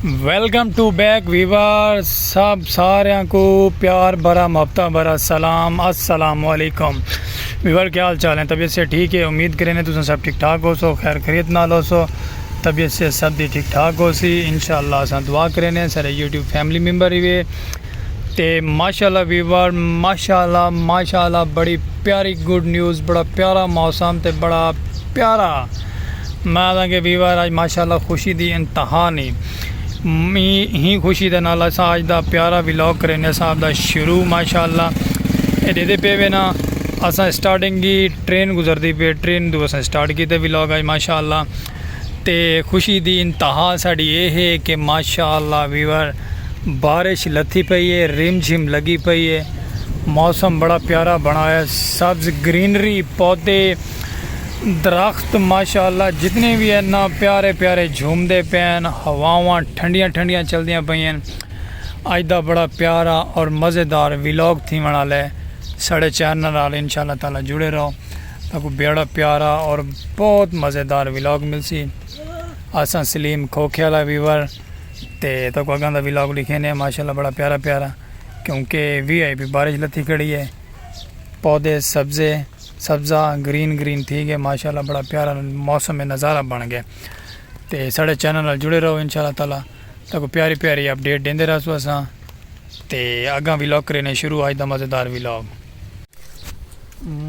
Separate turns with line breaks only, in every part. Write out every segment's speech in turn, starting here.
Welcome to back Weaver सब सारिਆਂ को प्यार भरा मोहब्बत भरा सलाम अस्सलाम वालेकुम वीवर क्या हाल चाल है। तबीयत से ठीक है, उम्मीद करें तुम सब ठीक ठाक हो सो, खैर खरीद ना लो सो, तबीयत से सब दी ठीक ठाक हो सी इंशाअल्लाह। अस दुआ करें सारे यूट्यूब फैमिली मेंबर ही ते माशाअल्लाह वीवर माशाअल्लाह बड़ी प्यारी गुड न्यूज़, बड़ा प्यारा मौसम ते बड़ा प्यारा मैं कि वीवर आज माशाअल्लाह खुशी दी इंतहा नहीं ही खुशी के नाल अस अज का प्यारा व्लॉग करें साहब का शुरू माशाअल्लाह। ये पे वे ना अस स्टार्टिंग की ट्रेन गुजरती पे ट्रेन तो अस स्टार्ट किए व्लॉग अज माशाअल्लाह। तो खुशी की इंतहा साड़ी ये है कि माशाअल्लाह वीवर बारिश लथी पई है, रिम झिम लगी पई है, मौसम बड़ा प्यारा बना है, सब्ज़ ग्रीनरी पौधे दरख्त माशाअल्लाह जितने भी है ना प्यारे प्यारे झूमते पे हैं, हवावां ठंडियां ठंडियां चलदियां पईन। अज दा बड़ा प्यारा और मज़ेदार व्लॉग थी वाला है साढ़े चैनल नाल इंशाअल्लाह ताला जुड़े रहो, ताकि बड़ा प्यारा और बहुत मज़ेदार व्लॉग मिलसी। असा सलीम खोखे वाला वीवर ते तो अगों का व्लॉग लिखे ने माशाअल्लाह बड़ा प्यारा प्यारा, क्योंकि VIP बारिश लथी खड़ी है, पौधे सब्ज़ा ग्रीन थी गए माशाअल्लाह, बड़ा प्यारा मौसम में नज़ारा बन गया। तो साढ़े चैनल नाल जुड़े रहो इंशाअल्लाह ताला, ताकि प्यारी प्यारी अपडेट देंदे रहो असां। तो अगां व्लॉग करें शुरू अज दा मज़ेदार व्लॉग।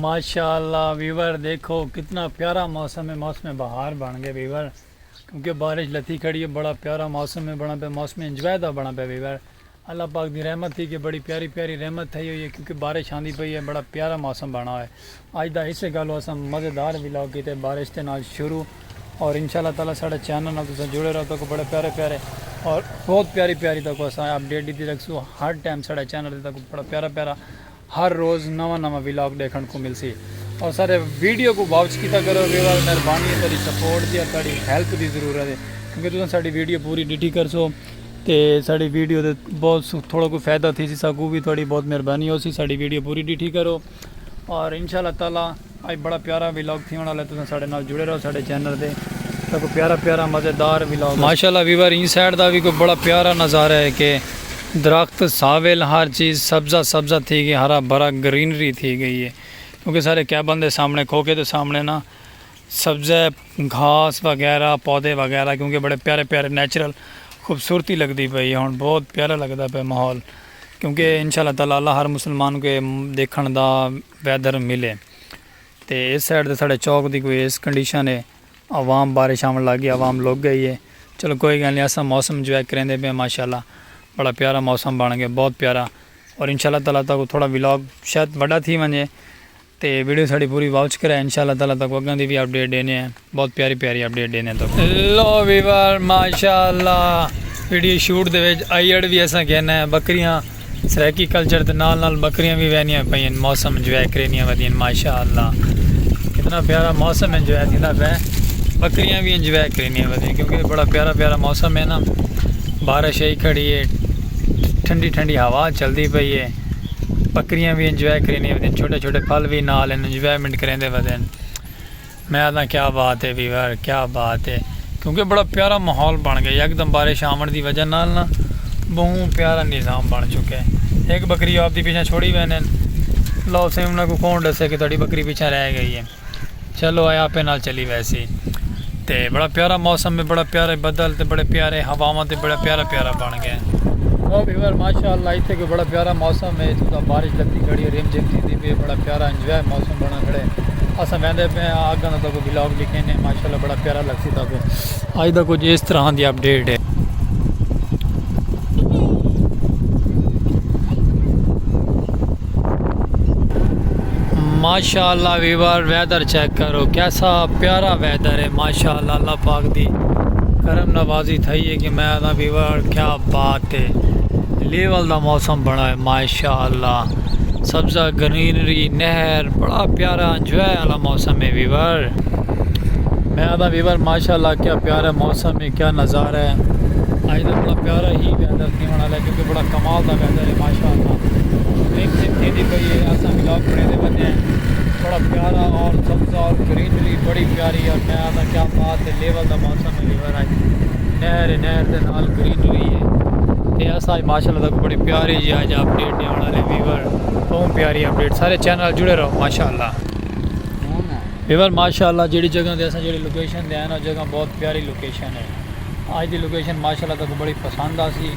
माशाअल्लाह वीवर देखो कितना प्यारा मौसम है, मौसम बहार बन गए वीवर, क्योंकि बारिश लथी खड़ी है, बड़ा प्यारा मौसम में बना पे, मौसम इंजॉय का बना पे वीवर। अल्लाह पाक की रहमत थी कि बड़ी प्यारी प्यारी रहमत थी हुई है, क्योंकि बारिश आँदी पई है, बड़ा प्यारा मौसम बना है। अज का इस गल अस मज़ेदार व्लॉग किए बारिश के नाल शुरू, और इंशाअल्लाह ताला साढ़े चैनल नाल तुसीं जुड़े रहो, तो बड़े प्यारे प्यारे और बहुत प्यारी प्यारी तक अस अपडेट दी रखसूँ हर टाइम साढ़े चैनल तक, बड़ा प्यारा प्यारा हर रोज़ नवा व्लॉग देखने को मिलसी। और सारे वीडियो को वॉच किया करो वीवर, मेहरबानी है तेरी सपोर्ट की, तेरी हेल्प की ज़रूरत है, क्योंकि तुम साड़ी वीडियो पूरी डिटी कर सो तो साड़ी वीडियो दे बहुत थोड़ा कोई फ़ायदा थी सकू भी, थोड़ी बहुत मेहरबानी हो सी साड़ी वीडियो पूरी डिठी करो। और इंशाअल्लाह ताला आज बड़ा प्यारा व्लॉग थी वाला, तुम साढ़े नाल जुड़े रहो साढ़े चैनल से, तो कोई प्यारा प्यारा मज़ेदार व्लॉग माशाअल्लाह वीवर। इन साइड का भी कोई बड़ा प्यारा नज़ारा है कि दरख्त सावेल हर चीज़ सब्ज़ा थी गई, हरा भरा ग्रीनरी थी गई है, क्योंकि सारे कैबन के सामने खोखे के सामने ना सब्ज़े घास वगैरह पौधे वगैरह, क्योंकि बड़े प्यारे प्यारे नेचुरल खूबसूरती लगती पई है, हुण बहुत प्यारा लगता पे माहौल, क्योंकि इंशाअल्लाह ताला अल्लाह हर मुसलमान के देखने का वैदर मिले। तो इस साइड साढ़े चौक की कोई इस कंडीशन है, आवाम बारिश आवन लग गई, आवाम लुक गई है, चलो कोई गल नहीं, अस मौसम इंजॉय करेंदे पे माशाअल्लाह, बड़ा प्यारा मौसम बन गया, बहुत प्यारा। और इंशाअल्लाह ताला तक थोड़ा व्लॉग शायद बड़ा थी वजे, तो वीडियो साड़ी पूरी वॉच कराए इंशाअल्लाह ताला तक अगों की भी अपडेट देने हैं, बहुत प्यारी प्यारी अपडेट देने। तो लो वीवर माशाअल्लाह वीडियो शूट दे आईड भी असा कहना है, बकरियां सराकी कल्चर के नाल बकरियां भी वहनियां पई, मौसम इंजॉय करनियां वधियां माशाअल्लाह, कितना प्यारा मौसम इंजॉय थींदा पे, बकरियां भी इंजॉय करनियां वधियां, क्योंकि बड़ा प्यारा प्यारा मौसम है ना, बारिश आई खड़ी है, ठंडी ठंडी हवा चलती पई है, बकरियां भी इंजॉय करनी वधियां, छोटे छोटे फल भी नाल इंजॉयमेंट करेंदे वधियां। मैं आता क्या बात है वीवर, क्या बात है, क्योंकि बड़ा प्यारा माहौल बन गया एकदम बारिश आवन की वजह नाल ना, बहुत प्यारा निज़ाम बन चुका है। एक बकरी आपकी पीछे छोड़ी वैन लो से उन्होंने को कौन दसे कि थोड़ी बकरी पीछे रह गई है, चलो आया आपे नाल चली वैसी। तो बड़ा प्यारा मौसम में बड़ा प्यारे बदल तो बड़े प्यारे हवावां तो बड़ा प्यारा बन गया। और वीवर माशाअल्लाह इतने कोई बड़ा प्यारा मौसम है, तो बारिश लगती खड़ी है, रिम झिम थी पे, बड़ा प्यारा इंजॉय मौसम बना खड़े, अस वहदे पे आगे ना तो व्लॉग लिखे ने माशाअल्लाह, बड़ा प्यारा लगती तक अज का कुछ इस तरह की अपडेट है। माशाअल्लाह वीवर वेदर चेक करो, कैसा प्यारा वेदर है माशाअल्लाह, अल्लाह पाक दी करम नवाजी थी है कि मैं आता वीवर क्या बात है, लेवल का मौसम बना है माशाअल्लाह, सब्ज़ा ग्रीनरी नहर, बड़ा प्यारा इंजॉय वाला मौसम है वीवर। मैं आता वीवर माशाअल्लाह क्या प्यारा मौसम है, क्या नज़ारा है, आज तो बड़ा प्यारा ही वेदर थी वाला है, क्योंकि बड़ा कमाल का वेदर है माशाअल्लाह, थी पई है, असा व्लॉग बने बने बड़ा प्यारा और सब्ज़ा और ग्रीनरी बड़ी प्यारी, और मैं आता क्या बात है, लेवल का मौसम है वीवर आज। नहर के नाल ग्रीनरी है। ते अस अज माशाल्लाह तक बड़ी प्यारी जी अज अपडेट देने वाले वीवर, बहुत प्यारी अपडेट। सारे चैनल जुड़े रहो माशाल्लाह। वीवर माशाल्लाह जेड़ी जगह दे असां जेड़ी लोकेशन दे आए ना, जगह बहुत प्यारी लोकेशन है। आज दी लोकेशन माशाल्लाह तक बड़ी पसंद आसी,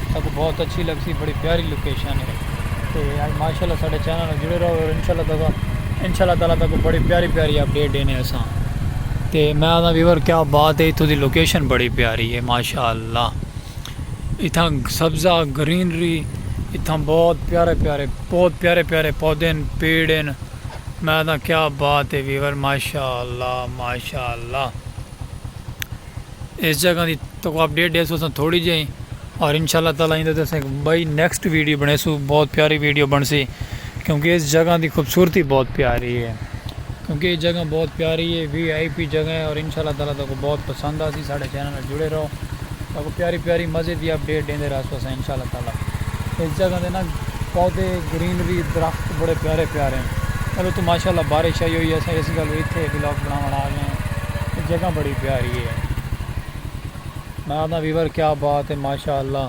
तक बहुत अच्छी लगसी, बड़ी प्यारी लोकेशन है। तो आज माशाल्लाह साढ़े चैनल जुड़े रहो और इंशाल्लाह ताला तक बड़ी प्यारी प्यारी अपडेट देने असां। तो मैं आदा वीवर क्या बात है, इतों की लोकेशन बड़ी प्यारी है माशाल्लाह। इतना सब्ज़ा ग्रीनरी, इतना बहुत प्यारे प्यारे पौधे पेड़ हैं। मैं आदा क्या बात है वीवर माशाल्लाह माशाल्लाह। इस जगह की तो अपडेट दे सो थोड़ी जी, और इंशाल्लाह ताला इंदे ते भाई नेक्स्ट वीडियो बने सो बहुत प्यारी वीडियो बन सी, क्योंकि इस जगह की खूबसूरती बहुत प्यारी है। क्योंकि ये जगह बहुत प्यारी है, VIP जगह है, और इंशाल्लाह ताला तक बहुत पसंद आसी। साढ़े चैनल जुड़े रहो, तो प्यारी प्यारी मज़े की अपडेट देंगे रहो अस इंशाल्लाह ताला। इस जगह के ना पौधे ग्रीनरी दरख्त बड़े प्यारे हैं। चलो तो माशाल्लाह बारिश आई हुई है, इस गल इतने ब्लॉग बनाने आ गए हैं। जगह बड़ी प्यारी है। मैं आदा वीवर क्या बात है माशाल्लाह।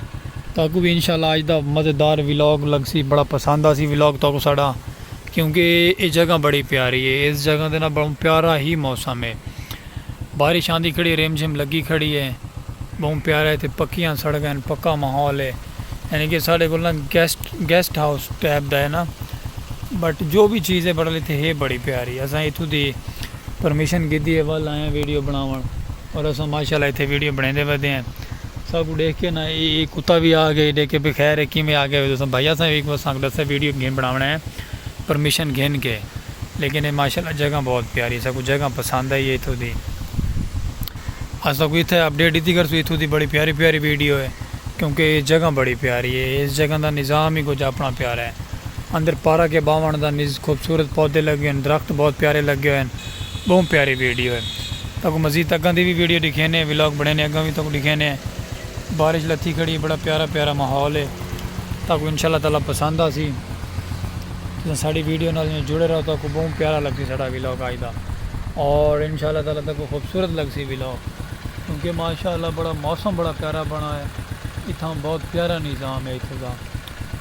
ताकू भी इंशाल्लाह अज दा मज़ेदार व्लॉग लगसी, बड़ा पसंद आसी व्लॉग ताकू साड़ा, क्योंकि ये जगह बड़ी प्यारी है। इस जगह देना बहुत प्यारा ही मौसम है। बारिश आंदी खड़ी, रेमझिम लगी खड़ी है, बहुत प्यारा है। पक्कियां सड़क हैं, पक्का माहौल है, यानी कि साढ़े को ना गेस्ट हाउस टाइप का है ना। बट जो भी चीज़ है बड़ा इतने है बड़ी प्यारी। असा इतों की परमिशन की है, वल आए वीडियो बनावन, और अस माशाल्लाह इतने वीडियो बनाते वधे हैं। सब देख के ना ये कुत्ता भी आ गए देख के भी खैर है कि आ गए दोस्तों भाई असा एक बस दस वीडियो गेम बनाना है परमिशन घेन के। लेकिन ये माशाल्लाह जगह बहुत प्यारी है, सबको जगह पसंद आई है इतों की। अस सबको इतने अपडेट इतनी कर सो इतों की बड़ी प्यारी प्यारी वीडियो है, क्योंकि ये जगह बड़ी प्यारी है। इस जगह का निज़ाम ही कुछ अपना प्यारा है। अंदर पारा के बावण का खूबसूरत पौधे लगे हैं, दरख्त बहुत प्यारे लगे हुए हैं, बहुत प्यारी वीडियो है। तक मजीद अगर की भी वीडियो दिखे ने, व्लॉग बने ने अगर भी तक दिखे ने। बारिश लथी खड़ी, बड़ा प्यारा माहौल है। तक इंशाल्लाह ताला पसंद आसी। तो साड़ी वीडियो नाल जुड़े रहो, तो बहुत प्यारा लगती साड़ा व्लॉग आज का, और इंशाल्लाह ताला तक खूबसूरत लगसी व्लॉग, क्योंकि माशाल्लाह बड़ा मौसम बड़ा प्यारा बना है। इतना बहुत प्यारा निज़ाम है इतना का।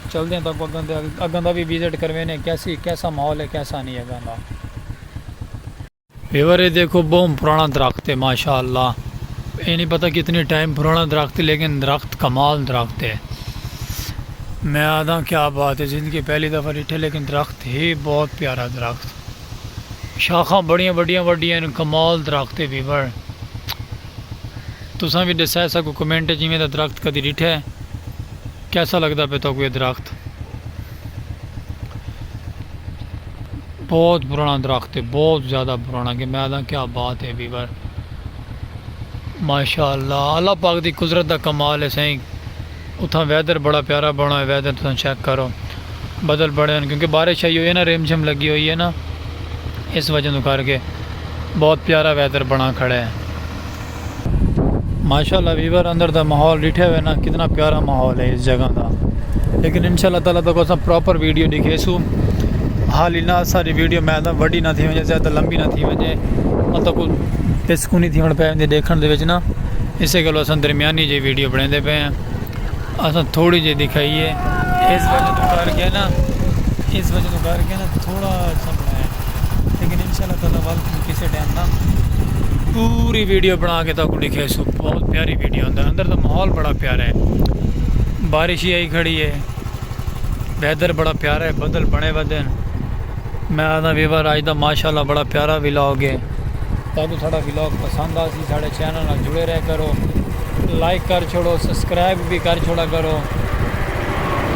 चलते हैं तक अगन का भी विजिट करवेने, कैसा माहौल है कैसा नहीं अगन का। वीवर ये देखो बहुत पुराना दरख्त है माशाल्लाह। ये नहीं पता कितनी टाइम पुराना दरख्त है, लेकिन दरख्त कमाल दरख्त है। मैं आदा क्या बात है, ज़िंदगी पहली दफ़ा डिठे, लेकिन दरख्त है बहुत प्यारा दरख्त। शाखा बड़ियाँ वड्डियां कमाल दरख्त है वीवर। तुसा भी दसा सको कमेंट जिमें दरख्त कभी डिठा है, कैसा लगता पे तो कोई दरख्त। बहुत पुराना दरख्त है, बहुत ज़्यादा पुराना, कि मैं आदा क्या बात है वीवर माशाल्लाह। अल्लाह पाक की कुदरत का कमाल है सही। उतना वैदर बड़ा प्यारा बना है, वैदर तुम चेक करो, बदल बड़े हैं, क्योंकि बारिश आई हुई है ना, रेमझिम लगी हुई है ना, इस वजह तो करके बहुत प्यारा वैदर बना खड़ा है माशाल्लाह। वीवर अंदर का माहौल डिठे हुए ना, कितना प्यारा माहौल है इस जगह का। लेकिन इंशाल्लाह ताला तो अस प्रॉपर वीडियो दिखे सू। हाल ही ना सारी वीडियो मैं तो वड्डी ना थी वजे, ज़्यादा लंबी ना थी वजे, मतलब कुछ पिसकूनी थी पे देखने के ना, इस गलो अस दरमियानी जी वीडियो बनाते पे हैं। अस थोड़ी जी दिखाइए इस वजह तो करके ना, थोड़ा सा बनाया। लेकिन इंशाल्लाह ताला वाल किसी टाइम ना पूरी वीडियो बना के तो दिखे सो, बहुत प्यारी वीडियो अंदर तो माहौल बड़ा प्यारा है। बारिश ही आई खड़ी है, वैदर बड़ा प्यारा है, बदल बने वदन। मैं आदा वीवर आज का माशाल्लाह बड़ा प्यारा व्लॉग है। ताकि साड़ा व्लॉग पसंद आसी, साढ़े चैनल नाल जुड़े रह करो, लाइक कर छोड़ो, सब्सक्राइब भी कर छोड़ा करो।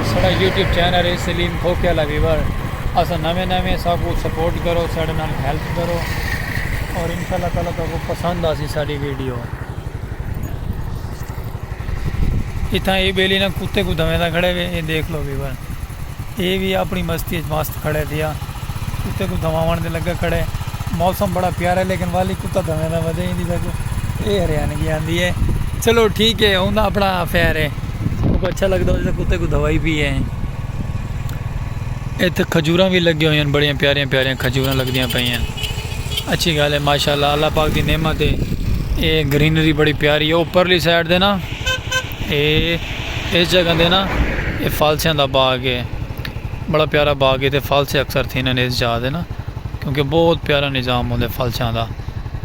साड़ा यूट्यूब चैनल है सलीम खोखे वाला वीवर। अस नवे सब कुछ सपोर्ट करो, साढ़े नाल हेल्प करो, और इंशाल्लाह ताला तक पसंद आसी साड़ी वीडियो। इतना ये बेली ना कुत्ते को दमेदा खड़े हुए, ये देख लो वीवर, ये भी अपनी मस्ती मस्त खड़े दिया, कुत्ते को दमावन दे लगे खड़े। मौसम बड़ा प्यारा है, लेकिन वाली कुत्ता दमेदा वधे ही नहीं, ये हरियाणगी आती है। चलो ठीक है, उनका अपना अफेयर है, उनको अच्छा लगता है कुत्ते को दवाई भी है। इतने खजूर भी लगे हुए हैं, बड़िया प्यारिया खजूर लगदियाँ पई हैं। अच्छी गल है माशाल्लाह, अल्लाह पाक की नेमत है। ये ग्रीनरी बड़ी प्यारी है उपरली साइड दे ना। ये इस जगह दे ना ये फालसियां दा बाग है, बड़ा प्यारा बाग है। तो फालसे अक्सर थी इन्हें इस जा दे ना, क्योंकि बहुत प्यारा निज़ाम होंगे फालसियां दा।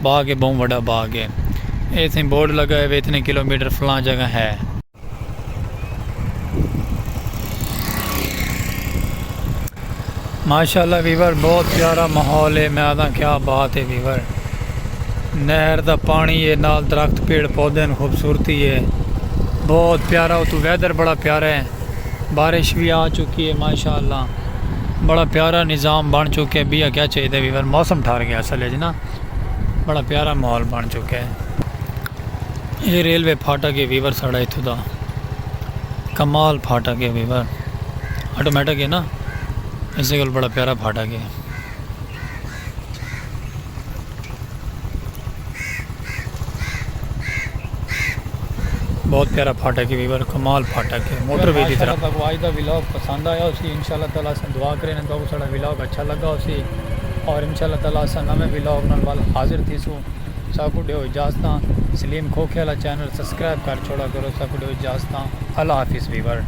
बाग है, बहुत बड़ा बाग है। ये इतनी बोर्ड लगा है इतने किलोमीटर फलां जगह है। माशाल्लाह वीवर बहुत प्यारा माहौल है। मैं आता क्या बात है वीवर, नहर का पानी है, नाल दरख्त पेड़ पौधे खूबसूरती है, बहुत प्यारा। तो वेदर बड़ा प्यारा है, बारिश भी आ चुकी है माशाल्लाह, बड़ा प्यारा निज़ाम बन चुके हैं। बिया क्या चाहिए वीवर, मौसम ठहर गया असल है ना, बड़ा प्यारा माहौल बन चुका है। ये रेलवे फाटक है वीवर साढ़ा इतों का, कमाल फाटक है वीवर, ऑटोमेटिक है ना, इसे को बड़ा प्यारा फाटक है। बहुत प्यारा फाटक है वीवर, कमाल फाटक है मोटरवे की तरह। तक आज का व्लॉग पसंद आया उसी, इंशाल्लाह ताला से दुआ करें तो साड़ा व्लॉग अच्छा लगा उसी, और इंशाल्लाह ताला से नवे व्लॉग नाल वाल हाजिर थी सू। साकू डे इजाजत, सलीम खोखे वाला चैनल सब्सक्राइब कर छोड़ा करो। साकू डे इजाजत, अल्लाह हाफिज़ वीवर।